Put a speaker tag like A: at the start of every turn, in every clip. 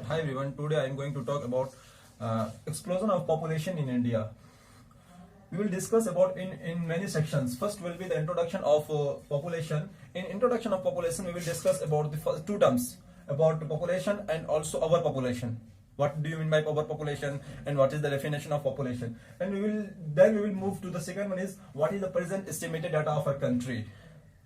A: Hi everyone, today I am going to talk about explosion of population in India. We will discuss about in many sections. First will be the introduction of population. In introduction of population, we will discuss about the first two terms, about population and also our population. What do you mean by our population and what is the definition of population? And we will move to the second one is what is the present estimated data of our country.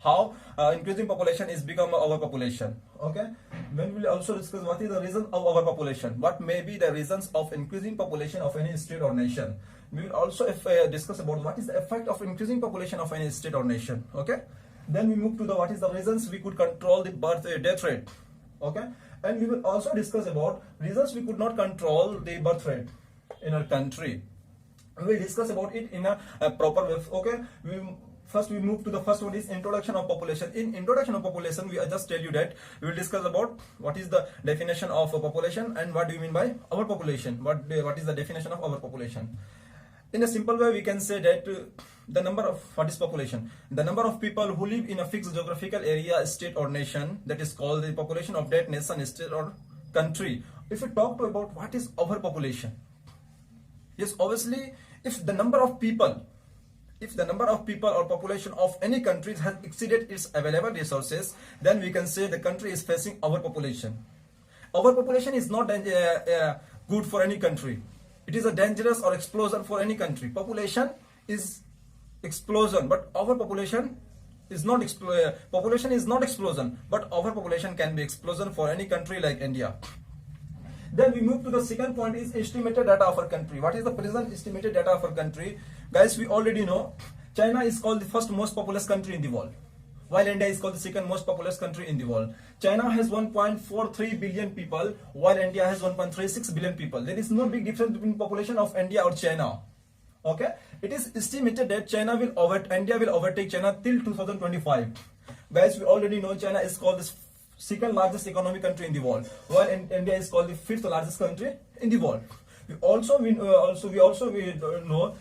A: How increasing population is become our population. Okay, then we will also discuss what is the reason of our population, what may be the reasons of increasing population of any state or nation. We will also discuss about what is the effect of increasing population of any state or nation. Okay, then we move to the what is the reasons we could control the death rate. Okay, and we will also discuss about reasons we could not control the birth rate in our country. We will discuss about it in a proper way. Okay, first we move to the first one is introduction of population. In introduction of population, I just tell you that we will discuss about what is the definition of a population and what do you mean by our population. What is the definition of our population? In a simple way, we can say that the number of what is population? The number of people who live in a fixed geographical area, state or nation, that is called the population of that nation, state or country. If we talk about what is our population, yes, obviously, if the number of people or population of any country has exceeded its available resources, then we can say the country is facing overpopulation. Overpopulation is not good for any country. It is a dangerous or explosion for any country. Population is explosion, but overpopulation is not population is not explosion, but overpopulation can be explosion for any country like India. Then we move to the second point is estimated data of our country. What is the present estimated data of our country? Guys, we already know China is called the first most populous country in the world, while India is called the second most populous country in the world. China has 1.43 billion people, while India has 1.36 billion people. There is no big difference between population of India or China. Okay, it is estimated that India will overtake China till 2025. Guys, we already know China is called the second largest economic country in the world, while India is called the fifth largest country in the world. We also know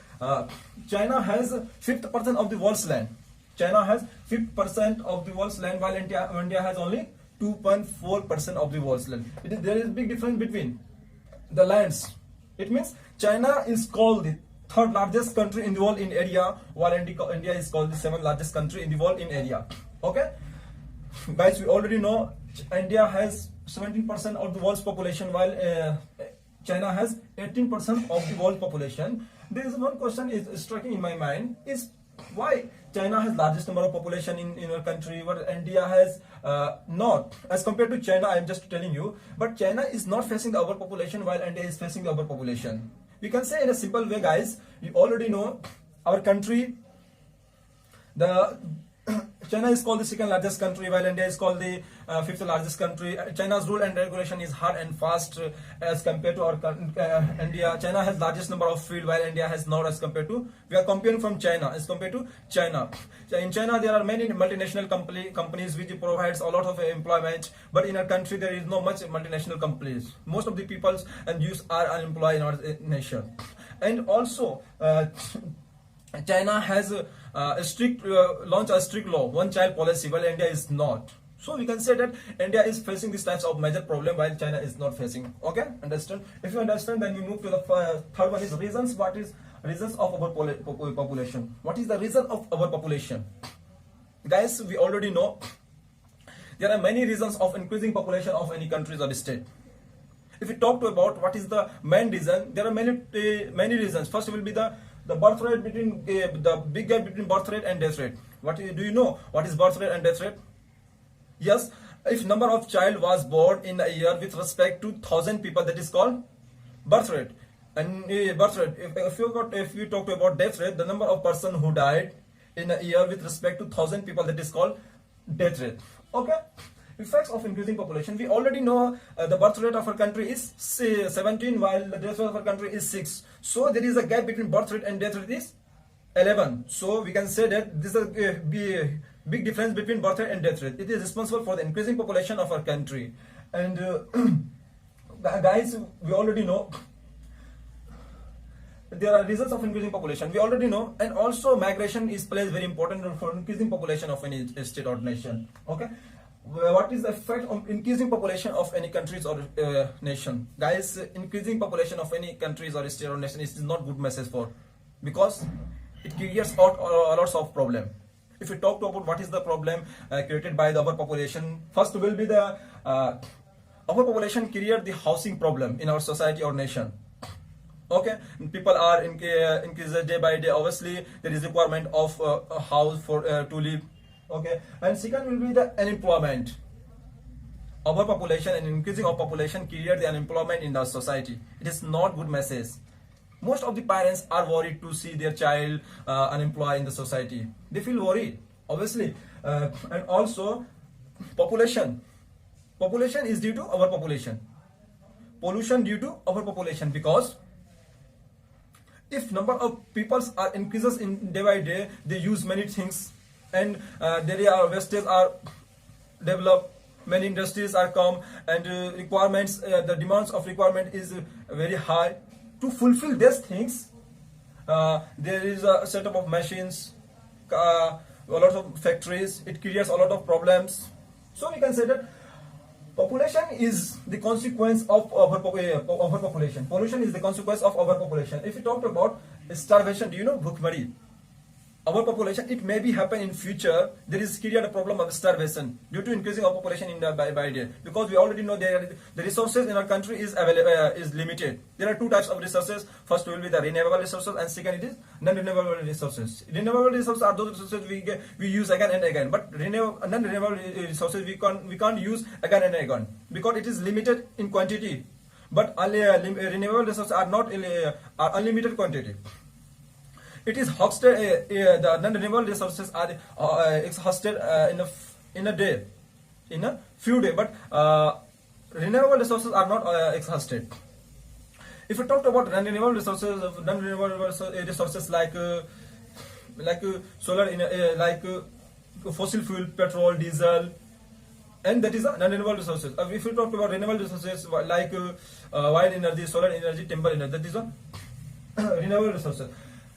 A: China has 5th% of the world's land. China has 5% of the world's land, while India has only 2.4% of the world's land. There is a big difference between the lands. It means China is called the third largest country in the world in area, while India is called the seventh largest country in the world in area. Okay, guys, we already know India has 17% of the world's population, while China has 18% of the world population. There is one question is striking in my mind is why China has largest number of population in our country, but India has not. As compared to China, I am just telling you, but China is not facing the overpopulation while India is facing the overpopulation. We can say in a simple way, guys, you already know our country, China is called the second largest country, while India is called the fifth largest country. China's rule and regulation is hard and fast as compared to our India. China has largest number of field, while India has not. As compared to, we are comparing from China as compared to China. So in China, there are many multinational companies which provides a lot of employment, but in our country there is not much multinational companies. Most of the people and youth are unemployed in our nation, and also China has launched a strict law, one child policy, while India is not. So we can say that India is facing these types of major problem while China is not facing. Okay, understand? If you understand, then we move to the third one is reasons. What is reasons of our population? What is the reason of our population? Guys, we already know there are many reasons of increasing population of any countries or state. If we talk about what is the main reason, there are many reasons. First will be the birth rate between the big gap between birth rate and death rate. Do you know what is birth rate and death rate? Yes, if number of child was born in a year with respect to 1,000 people, that is called birth rate. And birth rate. If you talk about death rate, the number of person who died in a year with respect to 1,000 people, that is called death rate. Okay. Effects of increasing population. We already know the birth rate of our country is 17, while the death rate of our country is 6. So there is a gap between birth rate and death rate is 11. So we can say that this is a big difference between birth rate and death rate. It is responsible for the increasing population of our country. And guys, we already know there are reasons of increasing population. We already know, and also migration plays very important role for increasing population of any state or nation. Okay. what is the effect of increasing population of any countries or nation? Guys, increasing population of any countries or state or nation is not good message for, because it creates out lots of problem. If we talk about what is the problem created by the overpopulation, first will be the overpopulation create the housing problem in our society or nation. Okay, people are increased day by day. Obviously, there is requirement of a house for to live. Okay, and second will be the unemployment. Overpopulation and increasing of population create the unemployment in the society. It is not good message. Most of the parents are worried to see their child unemployed in the society. They feel worried, obviously, and also population. Population is due to overpopulation. Pollution due to overpopulation, because if number of peoples are increases in day by day, they use many things, and there are wastage are developed, many industries are come, and requirements, the demands of requirement is very high. To fulfill these things, there is a setup of machines, a lot of factories. It creates a lot of problems. So we can say that population is the consequence of overpopulation. Pollution is the consequence of overpopulation. If we talk about starvation, do you know bhukmari? Overpopulation, it may be happen in future. There is create a problem of starvation due to increasing of population in the by day, because we already know the resources in our country is is limited. There are two types of resources. First will be the renewable resources, and second it is non-renewable resources. Renewable resources are those resources we use again and again, but non-renewable resources we can't use again and again, because it is limited in quantity. But renewable resources are not are unlimited quantity. It is hosted, the non-renewable resources are exhausted in a day, in a few days, but renewable resources are not exhausted. If we talk about non-renewable resources like solar, fossil fuel, petrol, diesel, and that is a non-renewable resources. If we talk about renewable resources like wind energy, solar energy, timber energy, that is a renewable resources.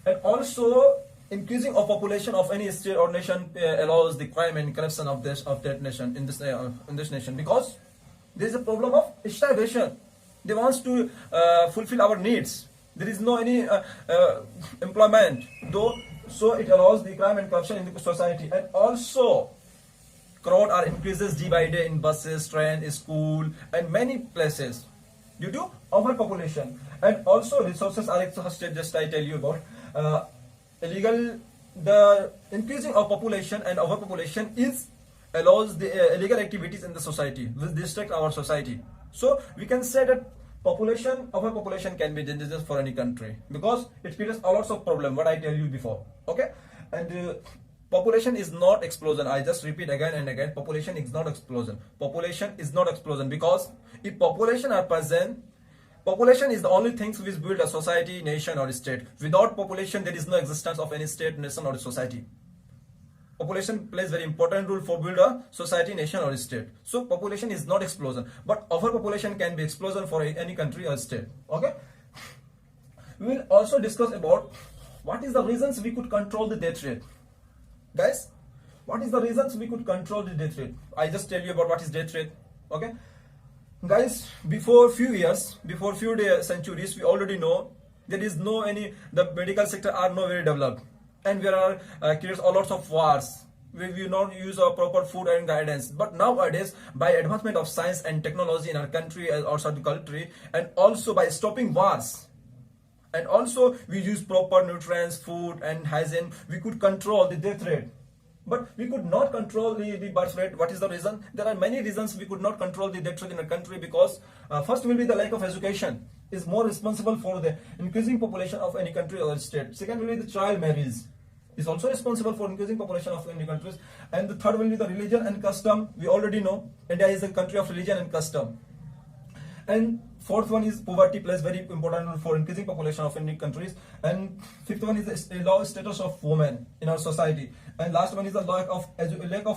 A: And also, increasing of population of any state or nation allows the crime and corruption of that nation in this nation, because there is a problem of starvation. They want to fulfill our needs. There is no any employment, though, so it allows the crime and corruption in the society. And also, crowd are increases day by day in buses, train, school, and many places due to overpopulation. And also, resources are exhausted. Just I tell you about. The increasing of population and overpopulation allows the illegal activities in the society, which distract our society. So we can say that overpopulation can be dangerous for any country, because it creates a lots of problem, what I tell you before. Okay, and population is not explosion. I just repeat again and again, population is not explosion. Population is not explosion, because if population are present, population is the only thing which build a society, nation, or state. Without population, there is no existence of any state, nation, or society. Population plays very important role for build a society, nation, or state. So population is not explosion, but overpopulation can be explosion for any country or state. Okay. We will also discuss about what is the reasons we could control the death rate. Guys, what is the reasons we could control the death rate? I just tell you about what is death rate. Okay. Guys, before few centuries, we already know there is the medical sector are not very developed, and there are creates a lots of wars. We will not use proper food and guidance. But nowadays, by advancement of science and technology in our country and outside the country, and also by stopping wars, and also we use proper nutrients, food, and hygiene, we could control the death rate. But we could not control the birth rate. What is the reason? There are many reasons we could not control the death rate in a country, because first will be the lack of education is more responsible for the increasing population of any country or state. Second will be the child marriage is also responsible for increasing population of any countries. And the third will be the religion and custom. We already know India is a country of religion and custom. And fourth one is poverty plays very important role for increasing population of any countries. And fifth one is the low status of women in our society. And last one is the lack of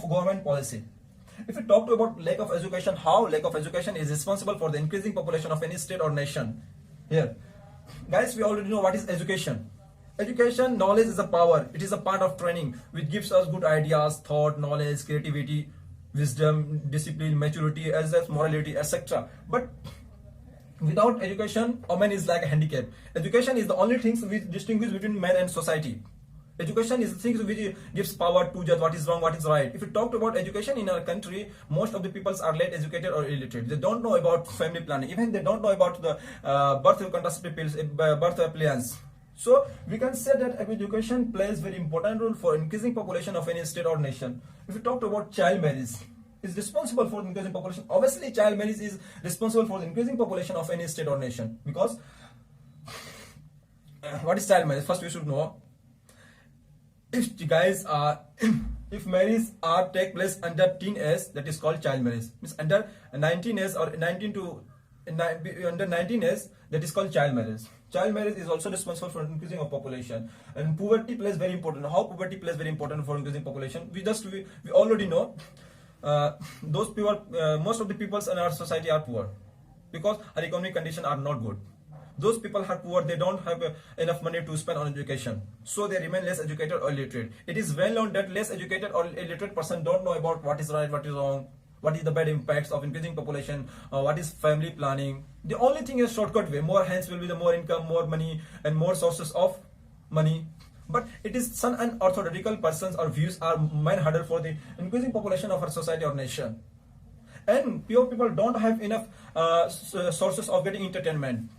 A: government policy. If we talk about lack of education, how lack of education is responsible for the increasing population of any state or nation? Here, guys, we already know what is education. Education, knowledge is a power. It is a part of training which gives us good ideas, thought, knowledge, creativity. wisdom, discipline, maturity, as well as morality, etc. But without education, a man is like a handicap. Education is the only thing which distinguishes between man and society. Education is the thing which gives power to judge what is wrong, what is right. If we talk about education in our country, most of the peoples are late educated or illiterate. They don't know about family planning. Even they don't know about the birth of contraceptive pills, birth appliance. So we can say that education plays very important role for increasing population of any state or nation. If we talk about child marriage, is responsible for increasing population. Obviously, child marriage is responsible for the increasing population of any state or nation. Because what is child marriage? First, we should know. If guys are, if marriages are take place under teen age, that is called child marriage. Means under 19 years or 19 to under 19 years, that is called child marriage. Child marriage is also responsible for increasing of population, and poverty plays very important. How poverty plays very important for increasing population? We already know. Those people, most of the peoples in our society are poor because our economic condition are not good. Those people are poor, they don't have enough money to spend on education, so they remain less educated or illiterate. It is well known that less educated or illiterate person don't know about what is right, what is wrong, what is the bad impacts of increasing population, what is family planning. The only thing is shortcut way. More hands will be the more income, more money, and more sources of money. But it is some unorthodox persons or views are main hurdle for the increasing population of our society or nation. And poor people don't have enough sources of getting entertainment.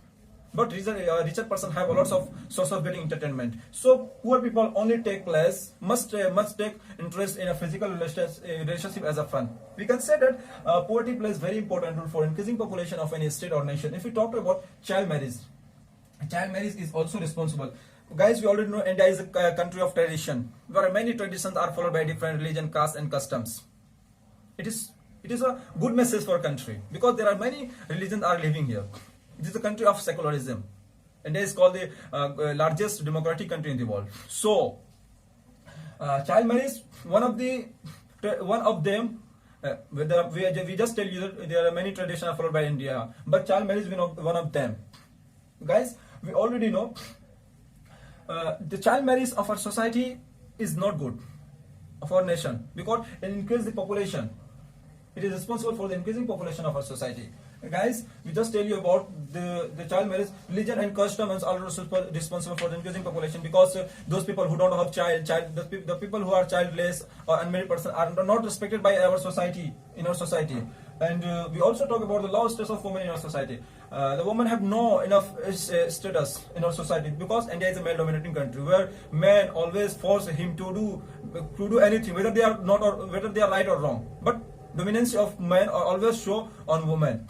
A: But richer person have a lot of source of getting entertainment. So poor people only must take interest in a physical relationship as a fun. We can say that poverty plays very important role for increasing population of any state or nation. If we talk about child marriage is also responsible. Guys, we already know India is a country of tradition, where many traditions are followed by different religion, caste, and customs. It is a good message for a country because there are many religions are living here. It is a country of secularism. India is called the largest democratic country in the world. So, child marriage, one of them. We just tell you that there are many traditions followed by India, but child marriage is one of them. Guys, we already know the child marriage of our society is not good of our nation because it increases the population. It is responsible for the increasing population of our society. Guys, we just tell you about the child marriage. Religion and custom is also responsible for the increasing population because those people who don't have the people who are childless or unmarried person are not respected by our society, in our society. And we also talk about the low status of women in our society. The women have no enough status in our society because India is a male-dominating country where men always force him to do anything, whether they are not or whether they are right or wrong. But dominance of men are always show on women.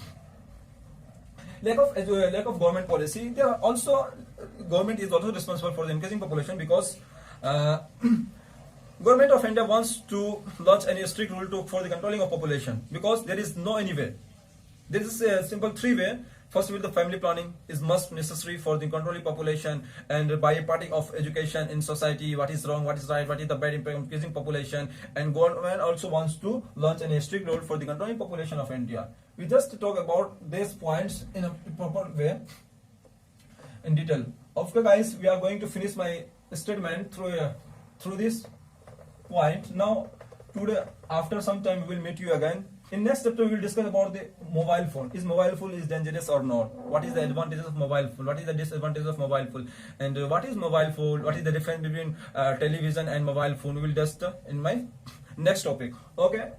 A: Lack of government policy. There are also government is also responsible for the increasing population because government of India wants to launch any strict rule for the controlling of population because there is no any way. There is a simple three way. First, with the family planning is must necessary for the controlling population, and by imparting of education in society, what is wrong, what is right, what is the bad impact of increasing population, and government also wants to launch a strict rule for the controlling population of India. We just talk about these points in a proper way, in detail. Okay, guys, we are going to finish my statement through this point. Now, today, after some time, we will meet you again. In next chapter, we will discuss about the mobile phone. Is mobile phone is dangerous or not? What is the advantages of mobile phone? What is the disadvantages of mobile phone? And what is mobile phone? What is the difference between television and mobile phone? We will just in my next topic. Okay.